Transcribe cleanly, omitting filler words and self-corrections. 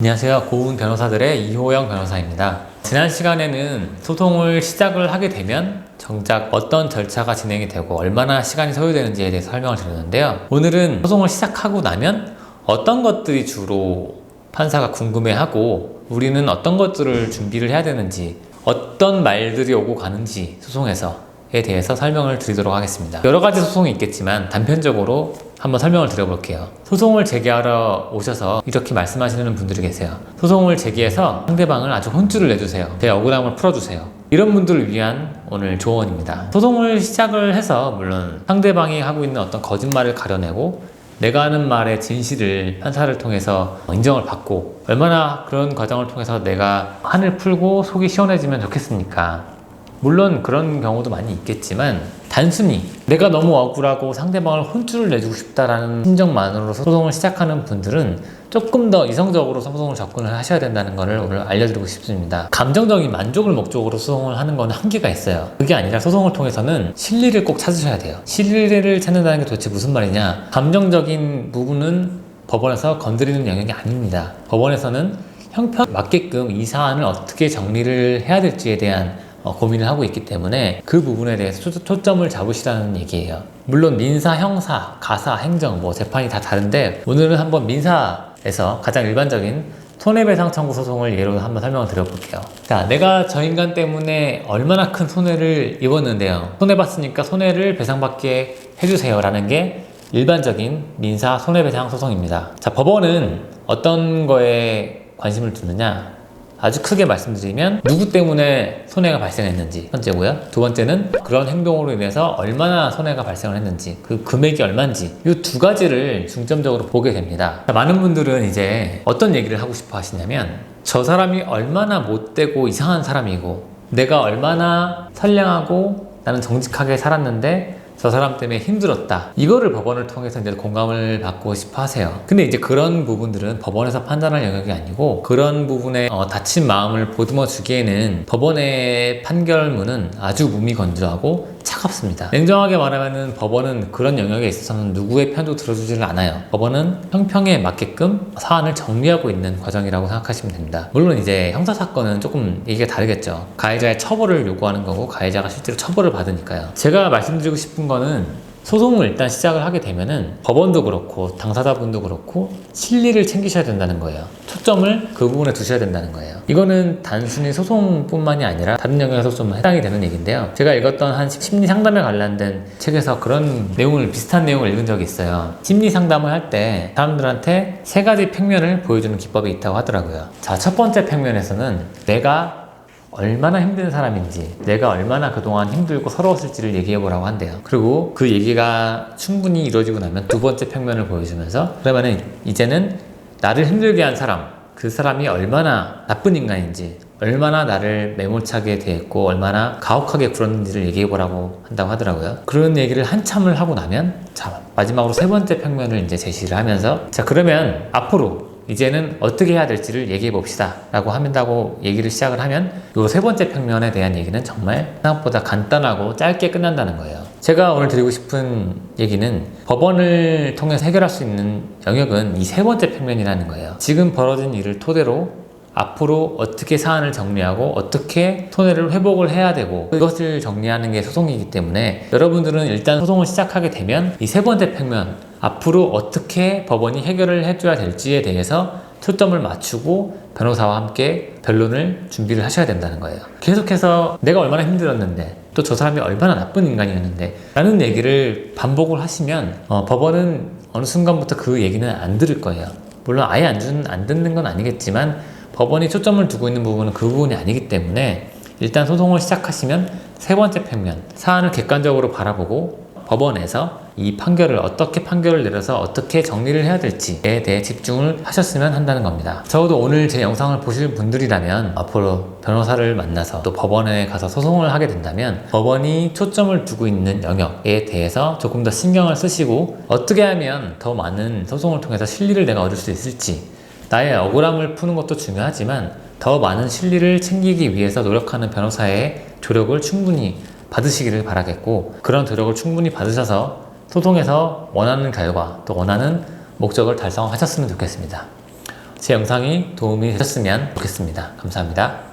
안녕하세요. 고운 변호사들의 이호영 변호사입니다. 지난 시간에는 소송을 시작을 하게 되면 정작 어떤 절차가 진행이 되고 얼마나 시간이 소요되는지에 대해서 설명을 드렸는데요. 오늘은 소송을 시작하고 나면 어떤 것들이 주로 판사가 궁금해하고 우리는 어떤 것들을 준비를 해야 되는지, 어떤 말들이 오고 가는지 소송에서에 대해서 설명을 드리도록 하겠습니다. 여러 가지 소송이 있겠지만 단편적으로 한번 설명을 드려볼게요. 소송을 제기하러 오셔서 이렇게 말씀하시는 분들이 계세요. 소송을 제기해서 상대방을 아주 혼쭐을 내주세요. 제 억울함을 풀어주세요. 이런 분들을 위한 오늘 조언입니다. 소송을 시작을 해서 물론 상대방이 하고 있는 어떤 거짓말을 가려내고 내가 하는 말의 진실을 판사를 통해서 인정을 받고 얼마나 그런 과정을 통해서 내가 한을 풀고 속이 시원해지면 좋겠습니까? 물론 그런 경우도 많이 있겠지만 단순히 내가 너무 억울하고 상대방을 혼쭐을 내주고 싶다라는 심정만으로 소송을 시작하는 분들은 조금 더 이성적으로 소송을 접근을 하셔야 된다는 것을 오늘 알려드리고 싶습니다. 감정적인 만족을 목적으로 소송을 하는 건 한계가 있어요. 그게 아니라 소송을 통해서는 실리를 꼭 찾으셔야 돼요. 실리를 찾는다는 게 도대체 무슨 말이냐? 감정적인 부분은 법원에서 건드리는 영역이 아닙니다. 법원에서는 형평 맞게끔 이 사안을 어떻게 정리를 해야 될지에 대한 고민을 하고 있기 때문에 그 부분에 대해서 초점을 잡으시라는 얘기예요. 물론 민사, 형사, 가사, 행정 재판이 다 다른데 오늘은 한번 민사에서 가장 일반적인 손해배상 청구 소송을 예로 한번 설명을 드려볼게요. 자, 내가 저 인간 때문에 얼마나 큰 손해를 입었는데요. 손해봤으니까 손해를 배상받게 해주세요 라는 게 일반적인 민사 손해배상 소송입니다. 자, 법원은 어떤 거에 관심을 두느냐? 아주 크게 말씀드리면 누구 때문에 손해가 발생했는지 첫째고요. 두 번째는 그런 행동으로 인해서 얼마나 손해가 발생을 했는지, 그 금액이 얼마인지, 이 두 가지를 중점적으로 보게 됩니다. 많은 분들은 이제 어떤 얘기를 하고 싶어 하시냐면 저 사람이 얼마나 못되고 이상한 사람이고 내가 얼마나 선량하고 나는 정직하게 살았는데 저 사람 때문에 힘들었다. 이거를 법원을 통해서 이제 공감을 받고 싶어 하세요. 근데 이제 그런 부분들은 법원에서 판단할 영역이 아니고 그런 부분에 다친 마음을 보듬어 주기에는 법원의 판결문은 아주 무미건조하고 차갑습니다. 냉정하게 말하면 법원은 그런 영역에 있어서는 누구의 편도 들어주지를 않아요. 법원은 형평에 맞게끔 사안을 정리하고 있는 과정이라고 생각하시면 됩니다. 물론 이제 형사사건은 조금 얘기가 다르겠죠. 가해자의 처벌을 요구하는 거고 가해자가 실제로 처벌을 받으니까요. 제가 말씀드리고 싶은 거는 소송을 일단 시작을 하게 되면은 법원도 그렇고 당사자분도 그렇고 실리를 챙기셔야 된다는 거예요. 초점을 그 부분에 두셔야 된다는 거예요. 이거는 단순히 소송뿐만이 아니라 다른 영역에서 좀 해당이 되는 얘기인데요. 제가 읽었던 한 심리 상담에 관련된 책에서 그런 내용을, 비슷한 내용을 읽은 적이 있어요. 심리 상담을 할 때 사람들한테 세 가지 평면을 보여주는 기법이 있다고 하더라고요. 자, 첫 번째 평면에서는 내가 얼마나 힘든 사람인지, 내가 얼마나 그동안 힘들고 서러웠을지를 얘기해보라고 한대요. 그리고 그 얘기가 충분히 이루어지고 나면 두 번째 평면을 보여주면서 그러면은 이제는 나를 힘들게 한 사람, 그 사람이 얼마나 나쁜 인간인지, 얼마나 나를 매몰차게 대했고 얼마나 가혹하게 굴었는지를 얘기해보라고 한다고 하더라고요. 그런 얘기를 한참을 하고 나면 자, 마지막으로 세 번째 평면을 이제 제시를 하면서 자, 그러면 앞으로 이제는 어떻게 해야 될지를 얘기해 봅시다 라고 한다고 얘기를 시작을 하면 이 세 번째 평면에 대한 얘기는 정말 생각보다 간단하고 짧게 끝난다는 거예요. 제가 오늘 드리고 싶은 얘기는 법원을 통해서 해결할 수 있는 영역은 이 세 번째 평면이라는 거예요. 지금 벌어진 일을 토대로 앞으로 어떻게 사안을 정리하고 어떻게 손해를 회복을 해야 되고 이것을 정리하는 게 소송이기 때문에 여러분들은 일단 소송을 시작하게 되면 이 세 번째 평면 앞으로 어떻게 법원이 해결을 해줘야 될지에 대해서 초점을 맞추고 변호사와 함께 변론을 준비를 하셔야 된다는 거예요. 계속해서 내가 얼마나 힘들었는데 또 저 사람이 얼마나 나쁜 인간이었는데 라는 얘기를 반복을 하시면 법원은 어느 순간부터 그 얘기는 안 들을 거예요. 물론 아예 안 듣는 건 아니겠지만 법원이 초점을 두고 있는 부분은 그 부분이 아니기 때문에 일단 소송을 시작하시면 세 번째 평면, 사안을 객관적으로 바라보고 법원에서 이 판결을 어떻게 판결을 내려서 어떻게 정리를 해야 될지에 대해 집중을 하셨으면 한다는 겁니다. 적어도 오늘 제 영상을 보실 분들이라면 앞으로 변호사를 만나서 또 법원에 가서 소송을 하게 된다면 법원이 초점을 두고 있는 영역에 대해서 조금 더 신경을 쓰시고 어떻게 하면 더 많은 소송을 통해서 실리를 내가 얻을 수 있을지, 나의 억울함을 푸는 것도 중요하지만 더 많은 실리를 챙기기 위해서 노력하는 변호사의 조력을 충분히 받으시기를 바라겠고, 그런 노력을 충분히 받으셔서 소송에서 원하는 결과 또 원하는 목적을 달성하셨으면 좋겠습니다. 제 영상이 도움이 되셨으면 좋겠습니다. 감사합니다.